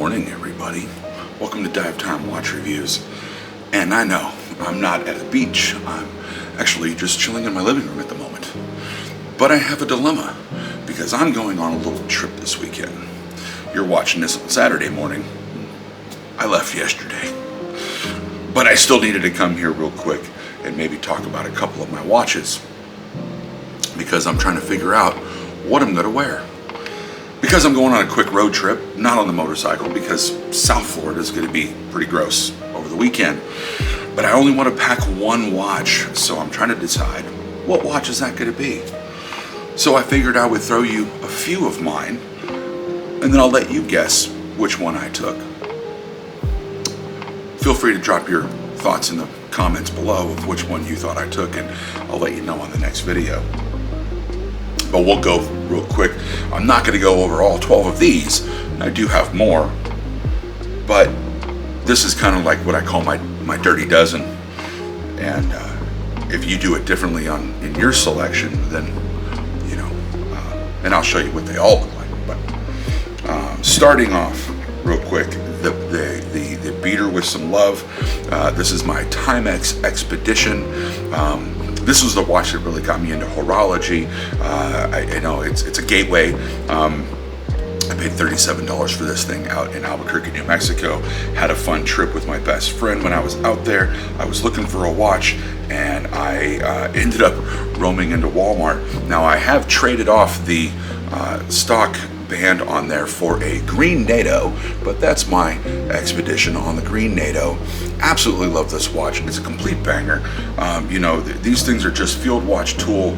morning, everybody. Welcome to Dive Time Watch Reviews. And I know I'm not at the beach. I'm actually just chilling in my living room at the moment. But I have a dilemma because I'm going on a little trip this weekend. You're watching this on Saturday morning. I left yesterday. But I still needed to come here real quick and maybe talk about a couple of my watches because I'm trying to figure out what I'm going to wear. Because I'm going on a quick road trip, not on the motorcycle, because South Florida is going to be pretty gross over the weekend. But I only want to pack one watch, so I'm trying to decide what watch is that going to be. So I figured I would throw you a few of mine, and then I'll let you guess which one I took. Feel free to drop your thoughts in the comments below of which one you thought I took, and I'll let you know on the next video. But we'll go real quick. I'm not going to go over all 12 of these. I do have more, but this is kind of like what I call my dirty dozen. And if you do it differently in your selection, then you know, and I'll show you what they all look like. But starting off real quick, the beater with some love. This is my Timex Expedition. This was the watch that really got me into horology. I know it's a gateway. I paid $37 for this thing out in Albuquerque, New Mexico. Had a fun trip with my best friend when I was out there. I was looking for a watch, and I ended up roaming into Walmart. Now I have traded off the stock band on there for a green NATO, but that's my Expedition on the green NATO. Absolutely love this watch. It's a complete banger. You know, these things are just field watch tool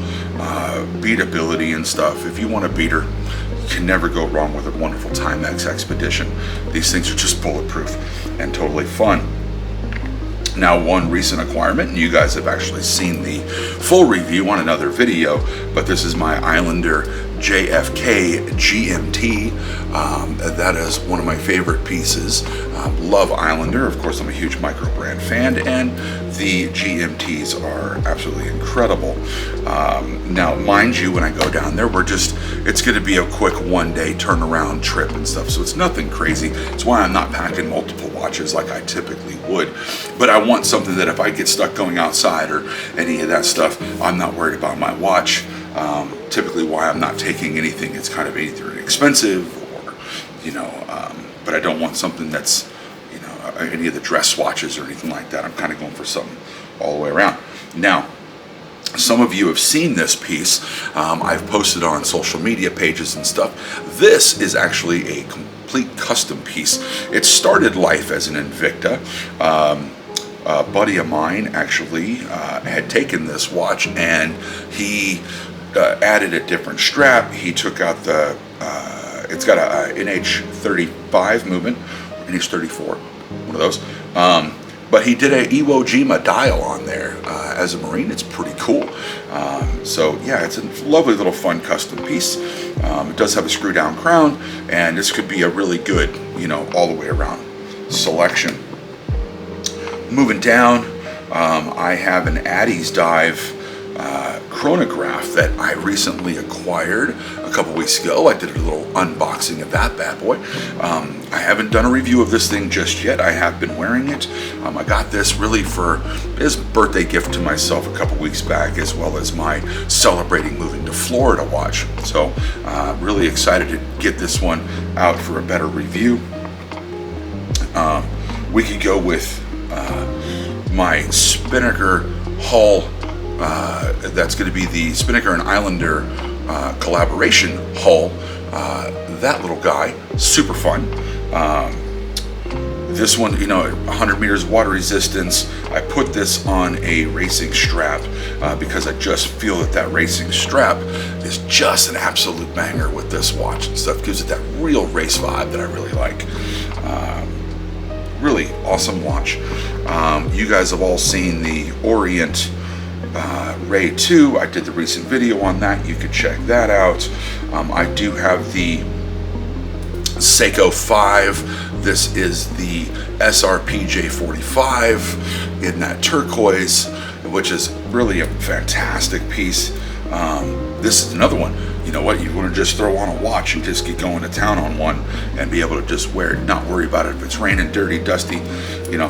beatability and stuff. If you want a beater, you can never go wrong with a wonderful Timex Expedition. These things are just bulletproof and totally fun. Now, one recent acquirement, and you guys have actually seen the full review on another video, but this is my Islander JFK GMT. That is one of my favorite pieces. Love Islander. Of course, I'm a huge microbrand fan, and the GMTs are absolutely incredible. Now, mind you, when I go down there, it's going to be a quick one-day turnaround trip and stuff, so it's nothing crazy. It's why I'm not packing multiple watches like I typically would. But I want something that if I get stuck going outside or any of that stuff, I'm not worried about my watch. Typically why I'm not taking anything that's kind of either expensive or, you know, but I don't want something that's, you know, any of the dress watches or anything like that. I'm kind of going for something all the way around. Now, some of you have seen this piece. I've posted on social media pages and stuff. This is actually a complete custom piece. It started life as an Invicta. A buddy of mine actually had taken this watch, and he added a different strap. He took out the, it's got a NH35 movement, NH34, one of those. But he did a Iwo Jima dial on there. As a Marine, it's pretty cool. So yeah, it's a lovely little fun custom piece. It does have a screw down crown, and this could be a really good, you know, all the way around selection. Moving down, I have an Addy's Dive chronograph that I recently acquired a couple weeks ago. I did a little unboxing of that bad boy. I haven't done a review of this thing just yet. I have been wearing it. I got this really for his birthday gift to myself a couple weeks back, as well as my celebrating moving to Florida watch. So really excited to get this one out for a better review. We could go with my Spinnaker hull. That's going to be the Spinnaker and Islander collaboration hull. That little guy, super fun. This one, you know, 100 meters water resistance. I put this on a racing strap because I just feel that racing strap is just an absolute banger with this watch and stuff. Gives it that real race vibe that I really like. Really awesome watch. You guys have all seen the Orient Ray 2. I did the recent video on that. You could check that out. I do have the Seiko 5. This is the SRP J45 in that turquoise, which is really a fantastic piece. This is another one. you know what, you want to just throw on a watch and just get going to town on one and be able to just wear it, not worry about it if it's raining, dirty, dusty, you know,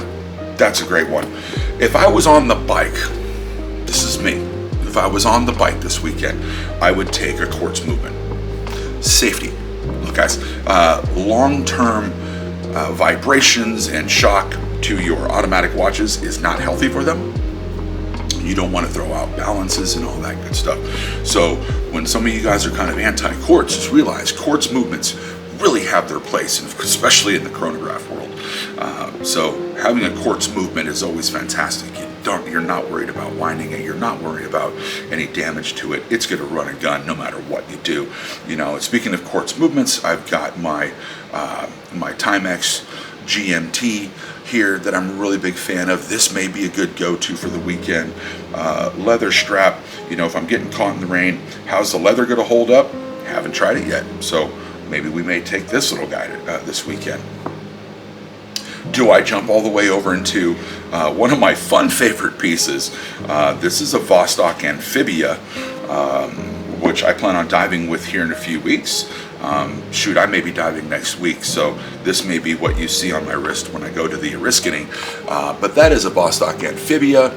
that's a great one. If I was on the bike, this is me, if I was on the bike this weekend, I would take a quartz movement. Safety. Look guys, long-term vibrations and shock to your automatic watches is not healthy for them. You don't want to throw out balances and all that good stuff. So when some of you guys are kind of anti-quartz, just realize quartz movements really have their place, especially in the chronograph world. So having a quartz movement is always fantastic. You're not worried about winding it. You're not worried about any damage to it. It's going to run a gun no matter what you do. You know, speaking of quartz movements, I've got my my Timex GMT here that I'm a really big fan of. This may be a good go-to for the weekend. Leather strap, you know, if I'm getting caught in the rain, how's the leather going to hold up? Haven't tried it yet, so maybe we may take this little guy this weekend. Do I jump all the way over into one of my fun favorite pieces? This is a Vostok Amphibia, which I plan on diving with here in a few weeks. Shoot, I may be diving next week, so this may be what you see on my wrist when I go to the Oriskany. But that is a Vostok Amphibia.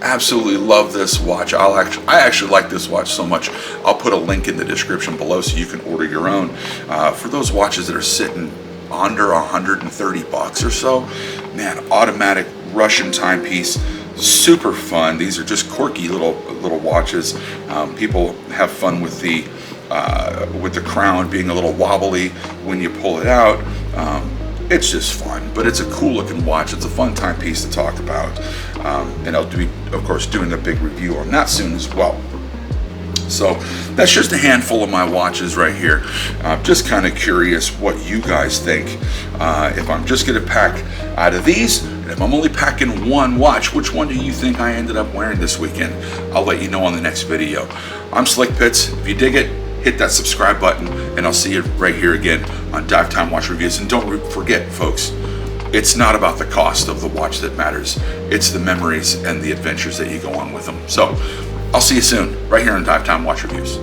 Absolutely love this watch. I actually like this watch so much, I'll put a link in the description below so you can order your own. For those watches that are sitting under 130 bucks or so, man, automatic Russian timepiece, super fun. These are just quirky little watches. People have fun with the crown being a little wobbly when you pull it out. It's just fun, but it's a cool looking watch. It's a fun timepiece to talk about, and I'll be, of course, doing a big review on that soon as well. So that's just a handful of my watches right here. I'm just kind of curious what you guys think. If I'm just going to pack out of these, and if I'm only packing one watch, which one do you think I ended up wearing this weekend? I'll let you know on the next video. I'm Slick Pitts. If you dig it, hit that subscribe button, and I'll see you right here again on Dive Time Watch Reviews. And don't forget, folks, it's not about the cost of the watch that matters. It's the memories and the adventures that you go on with them. So I'll see you soon, right here on Dive Time Watch Reviews.